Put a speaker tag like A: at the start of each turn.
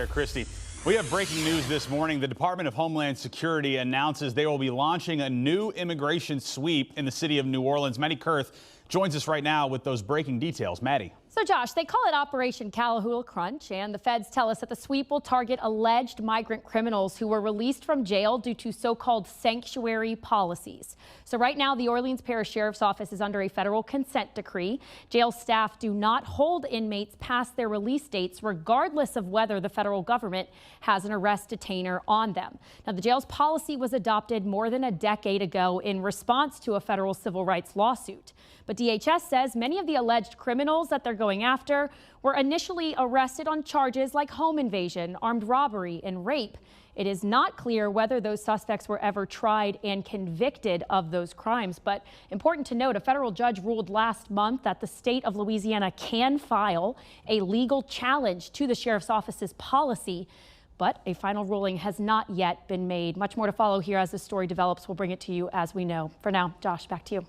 A: Christy, we have breaking news this morning. The Department of Homeland Security announces they will be launching a new immigration sweep in the city of New Orleans. Maddie Kurth joins us right now with those breaking details. Maddie.
B: So, Josh, they call it Operation Catahoula Crunch, and the feds tell us that the sweep will target alleged migrant criminals who were released from jail due to so-called sanctuary policies. So right now, the Orleans Parish Sheriff's Office is under a federal consent decree. Jail staff do not hold inmates past their release dates, regardless of whether the federal government has an arrest detainer on them. Now, the jail's policy was adopted more than a decade ago in response to a federal civil rights lawsuit. But DHS says many of the alleged criminals that they're going after were initially arrested on charges like home invasion, armed robbery, and rape. It is not clear whether those suspects were ever tried and convicted of those crimes. But important to note, a federal judge ruled last month that the state of Louisiana can file a legal challenge to the sheriff's office's policy. But a final ruling has not yet been made. Much more to follow here as this story develops. We'll bring it to you as we know. For now, Josh, back to you.